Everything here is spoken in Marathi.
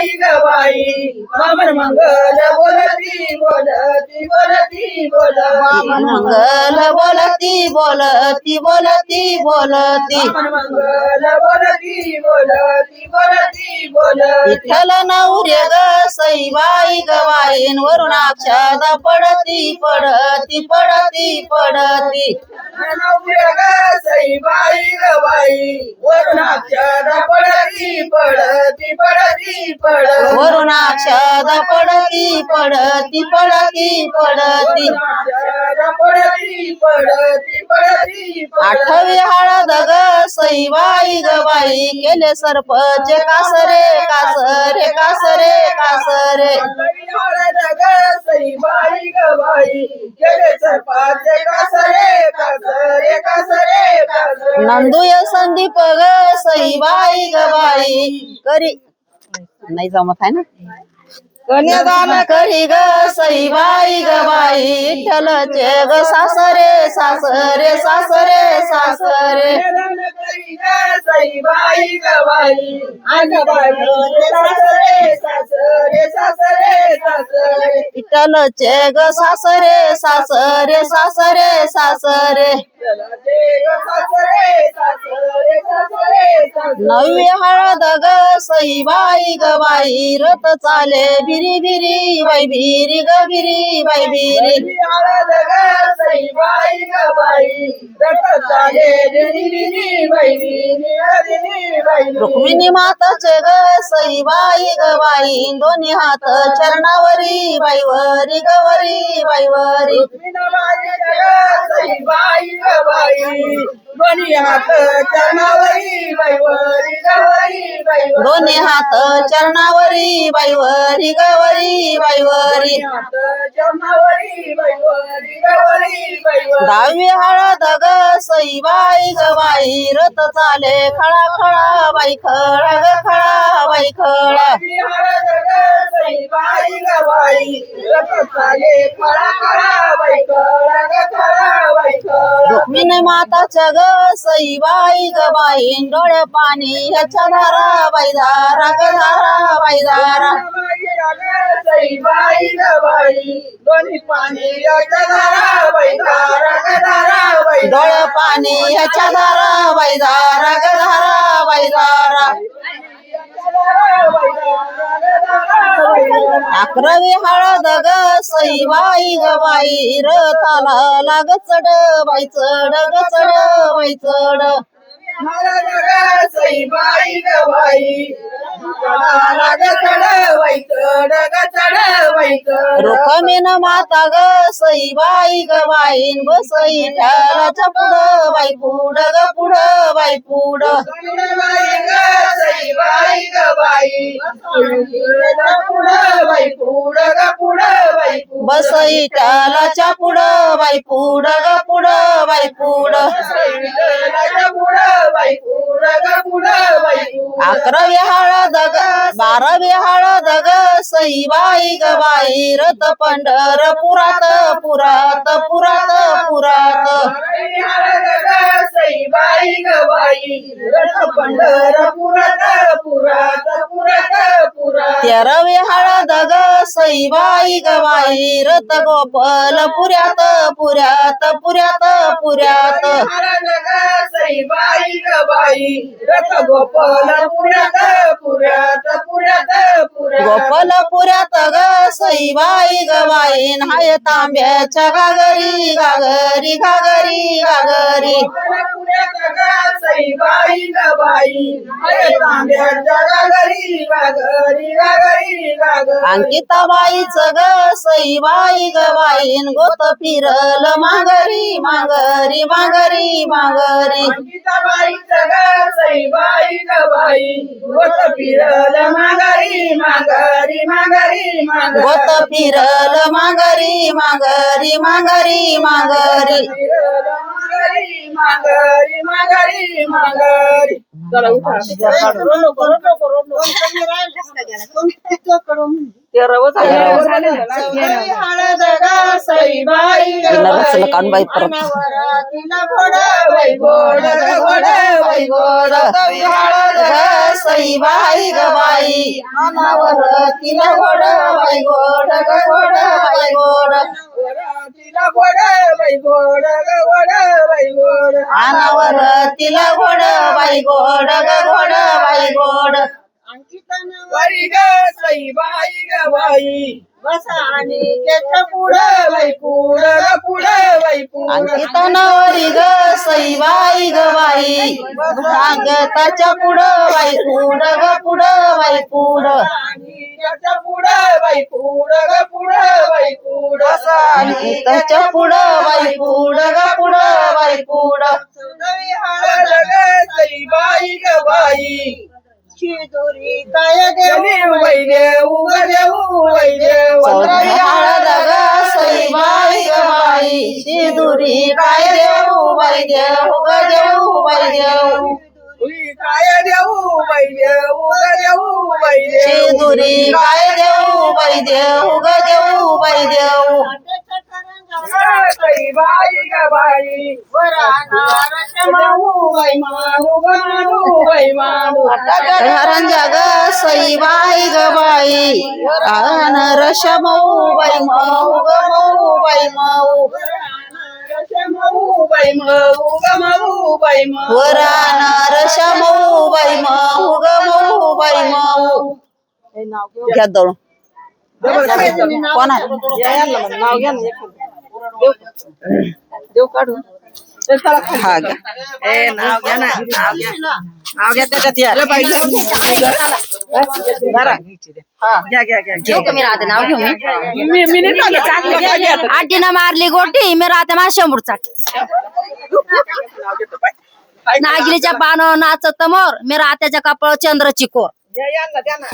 बाई ग बाई बामण मंगल बोलती बोलती बोलती बामण मंगल बोलती बोलती बोलती बोलती बामण मंगल बोलती बोलती बोलती बोलती विठ्ठल नवरे ग सईबाई ग बाईन वरून अक्षद पडती पडती पडती पडती सई बाई ग बाई वरून अक्षर पडती पडती पडती पडती वरून अक्षद पडती पडती पडती पडती पडती पडती पडती आठवी हळद ग सईबाई ग बाई केले सरपंच कासरे कासरे कासरे कासरे सई बाई ग बाई गेले सरपाच कासरे कासरे कासरे कासरे नंदुय संदीप ग सईबाई ग बाई करी नाही जमत आहे ना कन्यादान करी ग सईबाई ग बाई विठ्ठलचे ग सासरे सासरे सासरे सासरे सई बाई ग बाई आणि सासरे सासरे सासरे सासरे विठ्ठलचे ग सासरे सासरे सासरे सासरे नवी हळद ग सईबाई ग बाई रथ चाले बिरी बिरी बाई बिरी ग बिरी बाई बिरी सई बाई ग बाई रुक्मिणी माताचे ग सईबाई ग बाई दोन्ही हात चरणावरी बाईवरी गवरी बाईवरी सई बाई ग बाई दोन्ही हात चरणावरी बाईवरी गवरी बाईवरी दोन्ही हात चरणावरी बाईवरी गवरी बाईवरी चरणावरी बाईवरी गवरी बाईवरी दहावी हळद ग सईबाई ग बाई रथ चाले खळा खळा बाई खळा ग खळा बाई खळा सई बाई ग बाई चाले खळा खळा बाई खळा ग खळा बाई खळा रुक्मिणी माताच्या ग सईबाई ग बाई डोळे पाणी ह्याच्या धारा बाई धारा ग धारा बाई धारा सई बाई ग बाई दोन्ही पाणी धारा बाई धारा ग धारा बाई डोळे पाणी ह्याच्या धारा बाई धारा ग धारा बाई धारा अकरावी हळद ग सईबाई ग बाई रथाला लाग चढ बाई चढ ग चढ बाई चढ सई बाई ग बाई रुक्मिण माता ग सईबाई ग बाईन बसई ठेलाच्या पुढं बाई पुढं ग पुढं बाई पुढं सई बाई ग बाई बाई पुढं ग पुढं बाई बसई ठेलाच्या पुढं बाई पुढं ग पुढं बाई पुढं बाई पुढं ग पुढं बाई 11वी हळद ग 12वी हळद ग सईबाई ग बाई रथ पंढरपुरात पुरात पुरात पुरात सई बाई ग बाई रथ पंढरपुरात पुरात पुरात पुरात 13वी हळद ग सईबाई ग बाई रथ गोपाल पुऱ्यात पुऱ्यात पुऱ्यात पुऱ्यात सई बाई ग बाई रथ गोपाल पुऱ्यात पुऱ्यात पुऱ्यात पुऱ्यात गोपालपुऱ्यात ग सईबाई ग बाई हाय तांब्याच्या घागरी घागरी घागरी घागरी सई बाई ग बाई तांब्याच्या घागरी घागरी घागरी घागरी अंकिताबाईच ग सईबाई ग बाईन गोत फिरल माघरी माघरी माघरी माघरी गीताबाईचं ग सई बाई ग बाई गोत फिरल माघारी माघारी माघारी माघारी गोत फिरल माघरी माघरी माघरी माघरी माघारी माघारी माघारी चला उठा चौदावी हळद ग सईबाई रचलं कान बाई परत तिला गोड बाई गोड ग गोड बाई गोड चौदावी हळद ग सईबाई ग बाई अनावर तिला गोड बाई गोड ग गोड बाई गोड तिला गोड बाई गोड ग गोड बाई गोड अनावर तिला गोड बाई गोड ग गोड बाई गोड वरी ग सईबाई ग बाई बसा आणि त्याच्या पुढं बाई पुढं ग पुढं बाई पुढं अंकितनावरी ग सईबाई ग बाई सांगताच्या पुढं बाई पुढं ग पुढं बाई पुढं आणि त्याच्या पुढं बाई पुढं ग पुढं बाई पुढं अंकिताच्या पुढं बाई पुढं ग पुढं बाई पुढं चौदावी हळद ग सईबाई ग बाई शिदोरी काय देऊ बाई देऊ ग देऊ बाई देऊ चौदावी हळद ग सईबाई ग बाई शिदुरी काय देऊ बाई देऊ ग देऊ बाई देऊ काय देऊ बाई देऊ ग देऊ बाई देऊ शिदुरी काय देऊ बाई देऊ ग देऊ बाई देऊ सईबाई ग बाई माऊ बाई माऊ ग माऊ बाई माऊ हरंजा ग सईबाई ग बाई कान रशमऊ बाई मऊ ग मऊ बाई मऊ माऊ बाई माऊ ग माऊ बाई माऊ वरान रशमऊ बाई मऊ ग मऊ बाई मऊ घ्या दळून कोणा नाव घ्या ना देव काढून हा घ्या नाव घ्या ना नाव घ्या त्याच्यात या घ्या घ्या घ्या घेऊ का मी राहते नाव घेऊ मी मी नाही चालत, चांगलं घ्या, घ्या. आजीनं मारली गोटी मी राहते माझ्या शंभर चाट नाव घेतो, बाय. नागिनीच्या पानं नाचत मोर मी राहत्याच्या कपाळ चंद्रची कोर या ना द्या ना